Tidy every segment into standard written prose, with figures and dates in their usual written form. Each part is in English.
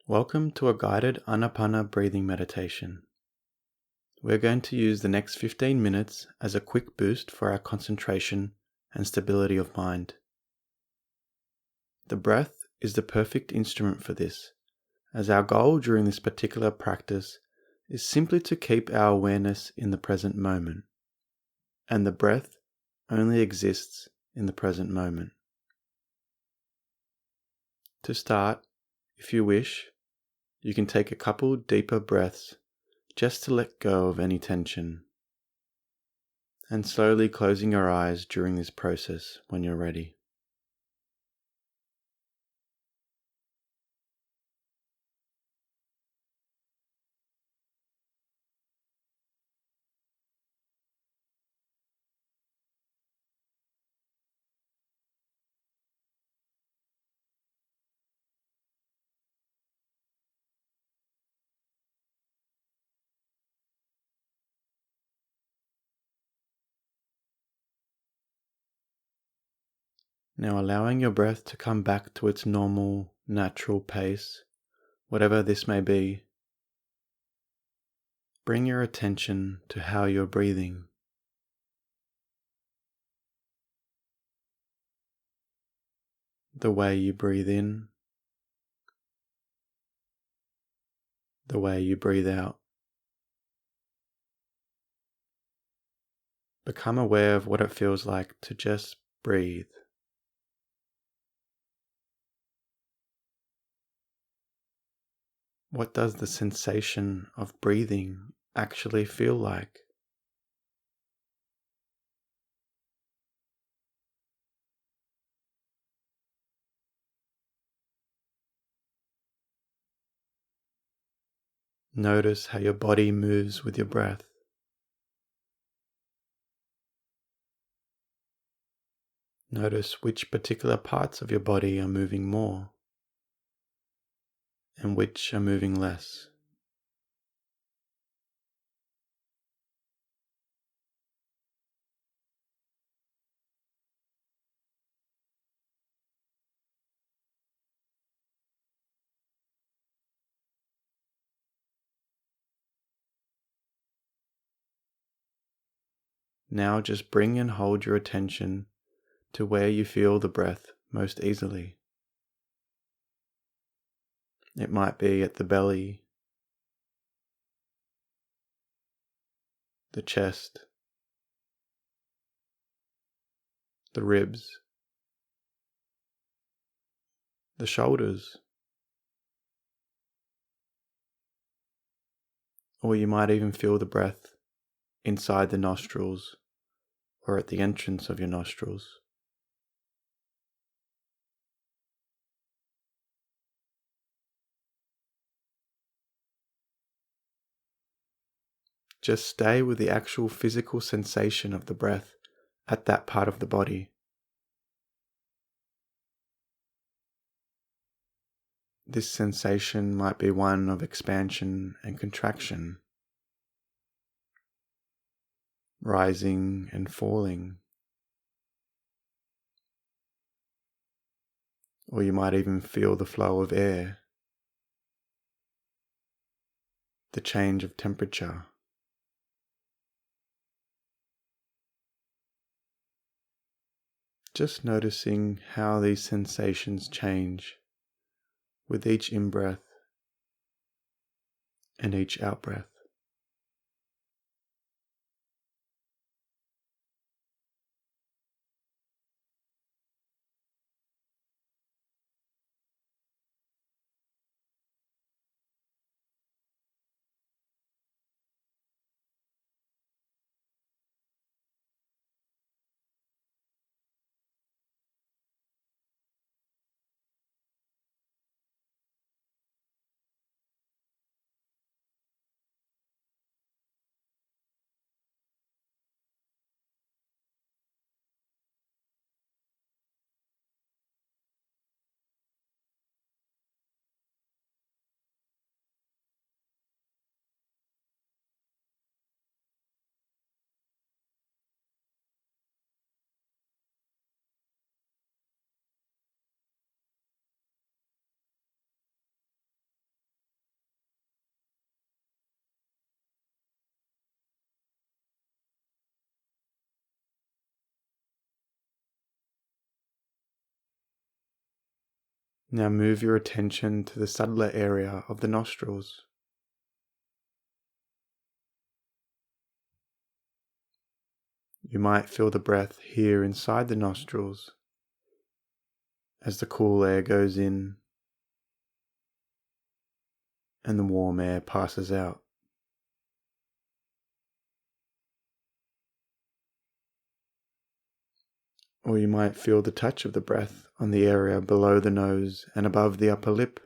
Welcome to a guided Anapana breathing meditation. We're going to use the next 15 minutes as a quick boost for our concentration and stability of mind. The breath is the perfect instrument for this, as our goal during this particular practice is simply to keep our awareness in the present moment, and the breath only exists in the present moment. To start, if you wish, you can take a couple deeper breaths just to let go of any tension, and slowly closing your eyes during this process when you're ready. Now allowing your breath to come back to its normal, natural pace, whatever this may be, bring your attention to how you're breathing. The way you breathe in, the way you breathe out. Become aware of what it feels like to just breathe. What does the sensation of breathing actually feel like? Notice how your body moves with your breath. Notice which particular parts of your body are moving more and which are moving less. Now just bring and hold your attention to where you feel the breath most easily. It might be at the belly, the chest, the ribs, the shoulders, or you might even feel the breath inside the nostrils or at the entrance of your nostrils. Just stay with the actual physical sensation of the breath at that part of the body. This sensation might be one of expansion and contraction, rising and falling, or you might even feel the flow of air, the change of temperature. Just noticing how these sensations change with each in-breath and each out-breath. Now move your attention to the subtler area of the nostrils. You might feel the breath here inside the nostrils as the cool air goes in and the warm air passes out. Or you might feel the touch of the breath on the area below the nose and above the upper lip.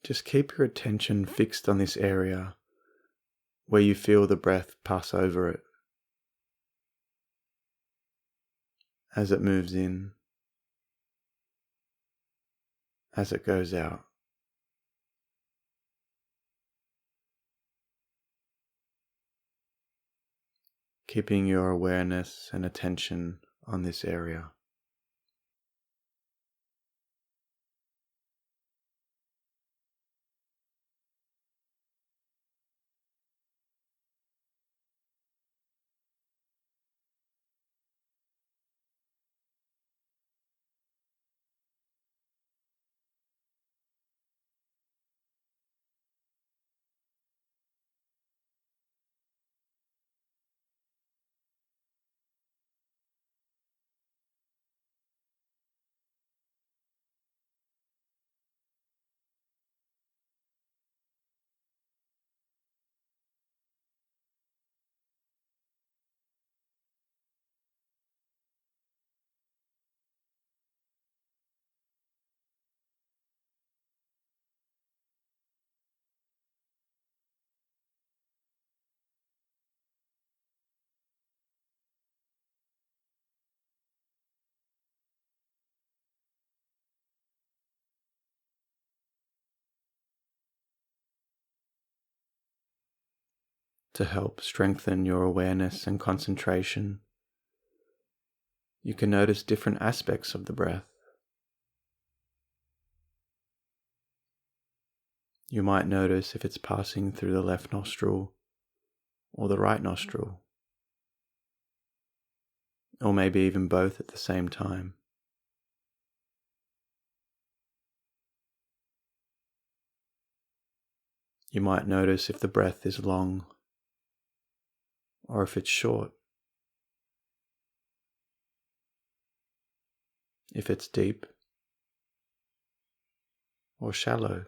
Just keep your attention fixed on this area where you feel the breath pass over it as it moves in, as it goes out. Keeping your awareness and attention on this area. To help strengthen your awareness and concentration, you can notice different aspects of the breath. You might notice if it's passing through the left nostril or the right nostril, or maybe even both at the same time. You might notice if the breath is long or if it's short, if it's deep or shallow.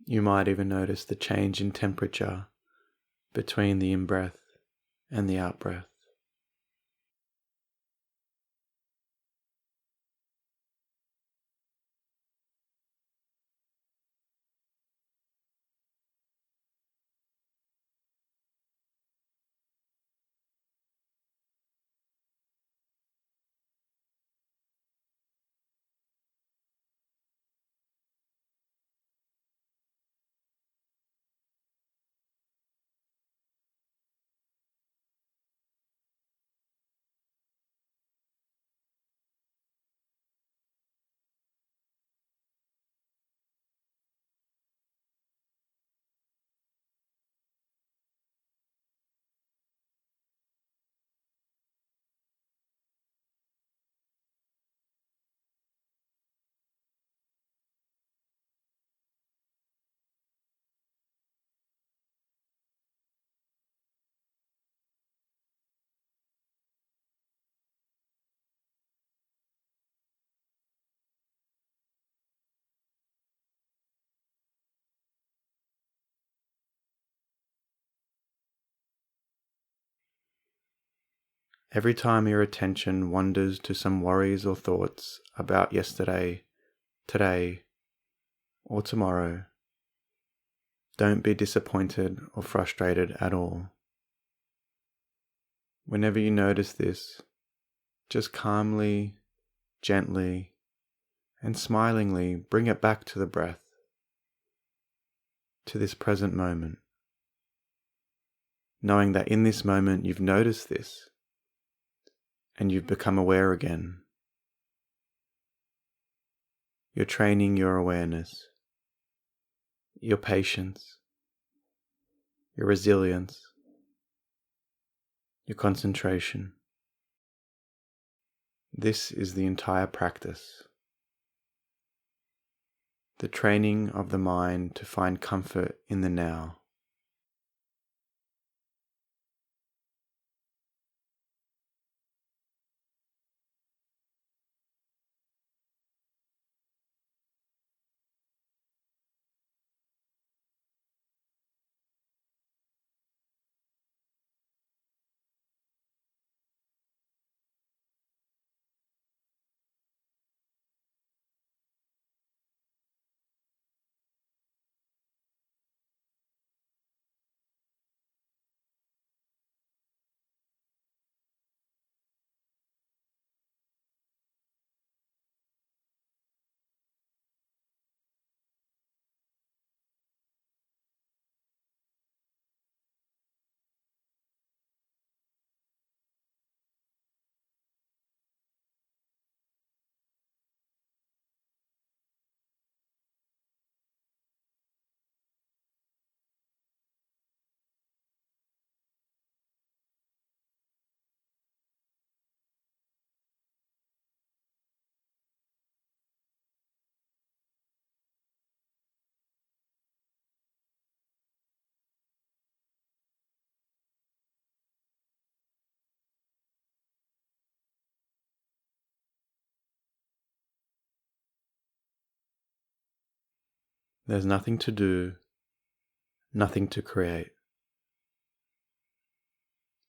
You might even notice the change in temperature between the in-breath and the out-breath. Every time your attention wanders to some worries or thoughts about yesterday, today, or tomorrow, don't be disappointed or frustrated at all. Whenever you notice this, just calmly, gently, and smilingly bring it back to the breath, to this present moment, knowing that in this moment you've noticed this and you've become aware again. you're training your awareness, your patience, your resilience, your concentration. This is the entire practice. The training of the mind to find comfort in the now. There's nothing to do, nothing to create.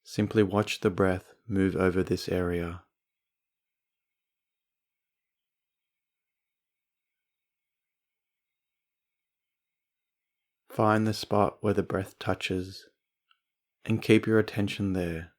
Simply watch the breath move over this area. Find the spot where the breath touches and keep your attention there.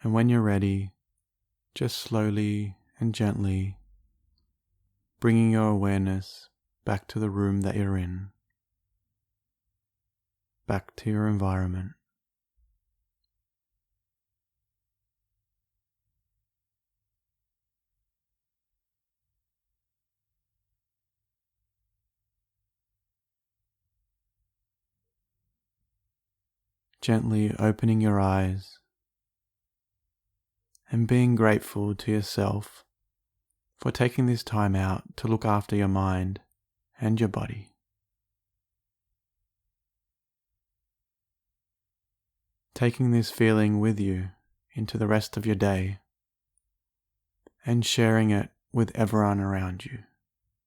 And when you're ready, just slowly and gently bringing your awareness back to the room that you're in, back to your environment. Gently opening your eyes and being grateful to yourself for taking this time out to look after your mind and your body. taking this feeling with you into the rest of your day and sharing it with everyone around you.